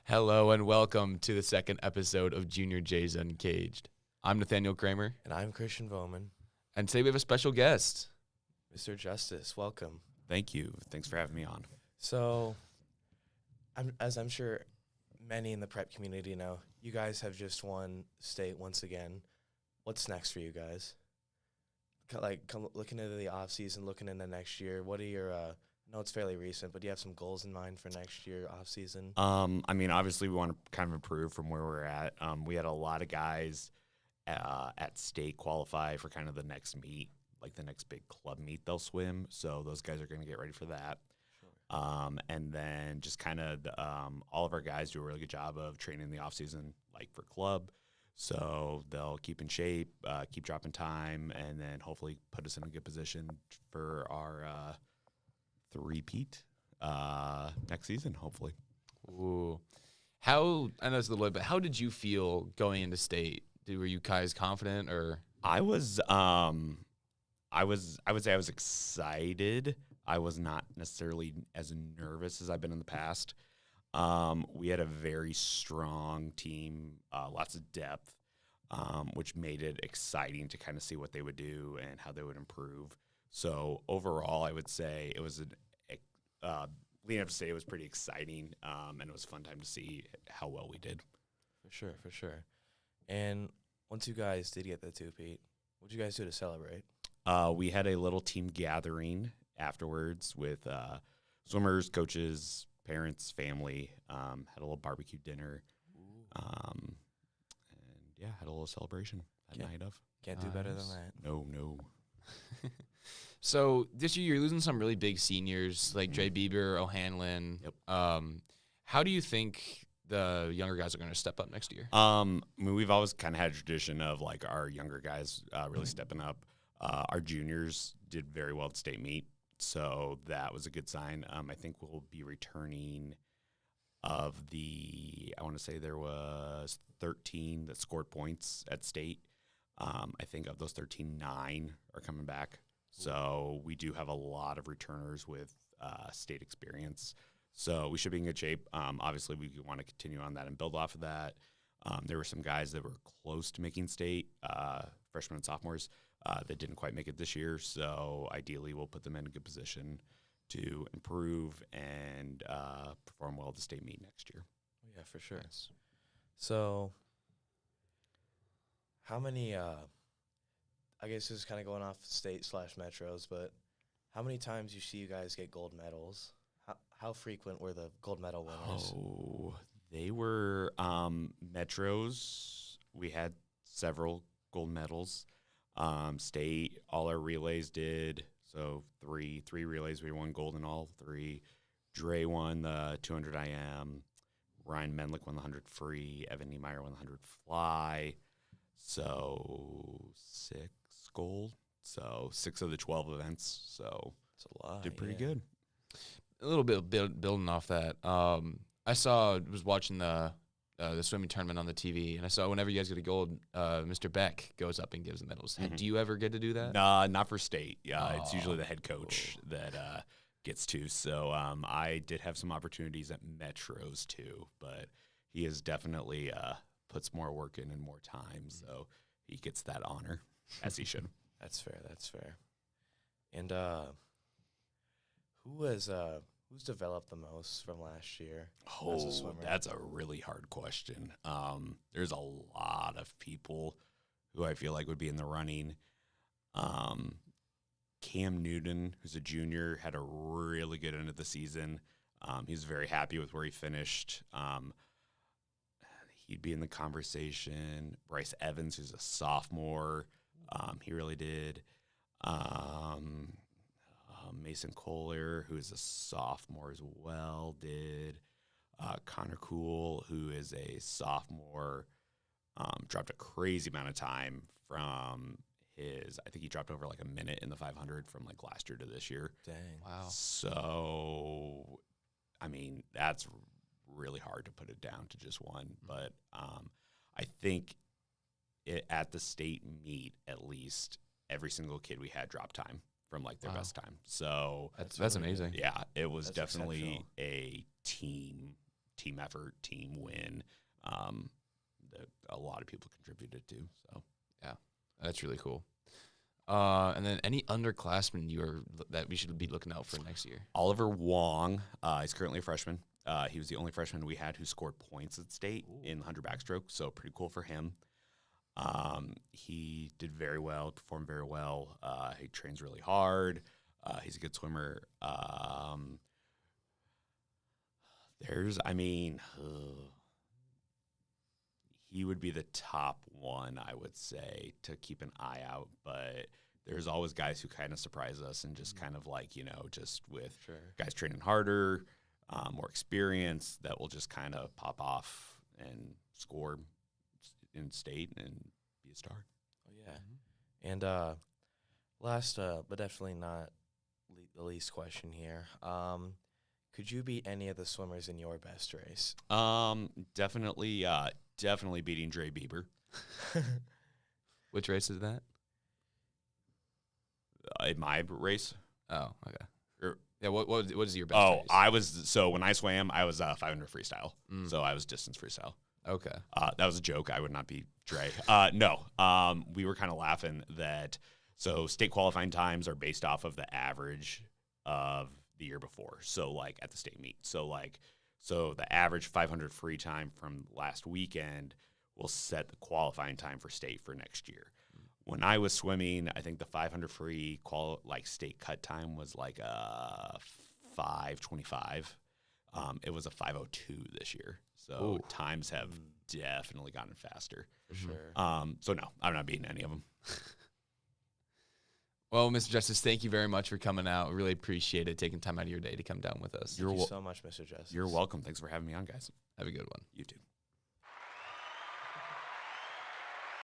Hello and welcome to the second episode of Junior J's Uncaged. I'm Nathaniel Kramer, And I'm Christian Bowman. and today we have a special guest. Mr. Justice, welcome. Thank you. Thanks for having me on. So, I'm sure many in the prep community know, you guys have just won state once again. What's next for you guys? Looking into the off season, looking into next year. What are your? I know it's fairly recent, but do you have some goals in mind for next year off season? Obviously we want to kind of improve from where we're at. We had a lot of guys at state qualify for kind of the next meet, like the next big club meet they'll swim. So those guys are going to get ready for that. Sure. And then just kind of all of our guys do a really good job of training in the off season, like for club. So they'll keep in shape, keep dropping time, and then hopefully put us in a good position for our three-peat next season, hopefully. Ooh. I know it's a little late, but how did you feel going into state? Were you guys confident or? I would say I was excited. I was not necessarily as nervous as I've been in the past. We had a very strong team, lots of depth, which made it exciting to kind of see what they would do and how they would improve. So overall, I would say it was leading up to state, it was pretty exciting, and it was a fun time to see how well we did. For sure. And once you guys did get the two-peat, what did you guys do to celebrate? We had a little team gathering afterwards with swimmers, coaches, parents, family. Had a little barbecue dinner, and yeah, had a little celebration that night of. Can't do better than that. No. So this year you're losing some really big seniors like Dre Bieber, O'Hanlon. Yep. How do you think the younger guys are going to step up next year? We've always kind of had a tradition of like our younger guys really stepping up. Our juniors did very well at state meet, so that was a good sign. I think we'll be returning I want to say there was 13 that scored points at state. I think of those 13, 9 are coming back. So we do have a lot of returners with state experience. So we should be in good shape. Obviously, we want to continue on that and build off of that. There were some guys that were close to making state, freshmen and sophomores, that didn't quite make it this year. So ideally, we'll put them in a good position to improve and perform well at the state meet next year. Yeah, for sure. Nice. So, how many, I guess this is kind of going off state/metros, but how many times you see you guys get gold medals? How frequent were the gold medal winners? Oh, they were metros. We had several gold medals. State, all our relays did. So three relays, we won gold in all three. Dre won the 200 IM. Ryan Menlick won the 100 free. Evan Niemeyer won the 100 fly. So 6 gold. So 6 of the 12 events. So It's a lot. did pretty good. A little bit building off that. Was watching the swimming tournament on the TV, and I saw whenever you guys get a gold, Mr. Beck goes up and gives the medals. Mhm. Do you ever get to do that? Not for state. Yeah, it's usually Oh, the head coach that gets to. So I did have some opportunities at metros too, but he has definitely puts more work in and more time, so he gets that honor as he should. That's fair. And who's developed the most from last year as a swimmer? That's a really hard question. There's a lot of people who I feel like would be in the running. Cam Newton, who's a junior, had a really good end of the season. He's very happy with where he finished. He'd be in the conversation. Bryce Evans, who's a sophomore, he really did. Mason Kohler, who is a sophomore as well, did. Connor Cool, who is a sophomore, dropped a crazy amount of time from I think he dropped over like a minute in the 500 from like last year to this year. Dang. Wow. So, I mean, that's really hard to put it down to just one. But I think at the state meet, at least, every single kid we had dropped time from like their best time. So That's amazing. yeah, it was That's definitely exceptional. a team team effort, team win that a lot of people contributed to. So That's really cool. And then any underclassmen that we should be looking out for next year? Oliver Wong, he's currently a freshman. He was the only freshman we had who scored points at state in 100 backstroke, so pretty cool for him. He did very well, performed very well. He trains really hard. He's a good swimmer. He would be the top one, I would say, to keep an eye out. But there's always guys who kind of surprise us and just kind of like, just with guys training harder, more experience that will just kind of pop off and score in state and be a star. Oh, yeah. And last, but definitely not the least question here. Could you beat any of the swimmers in your best race? Definitely beating Dre Bieber. Which race is that? In my race. Oh, okay. Or, yeah, what is your best race? When I swam, I was 500 freestyle. So I was distance freestyle. Okay. That was a joke. I would not beat Dre. No. We were kind of laughing that. So state qualifying times are based off of the average of the year before. So like at the state meet. So the average 500 free time from last weekend will set the qualifying time for state for next year. When I was swimming, I think the 500 free state cut time was like a 5:25. It was a 5:02 this year. So times have definitely gotten faster. For sure. So no, I'm not beating any of them. Well, Mr. Justice, thank you very much for coming out. We really appreciate it, taking time out of your day to come down with us. Thank you so much, Mr. Justice. You're welcome. Thanks for having me on, guys. Have a good one. You too.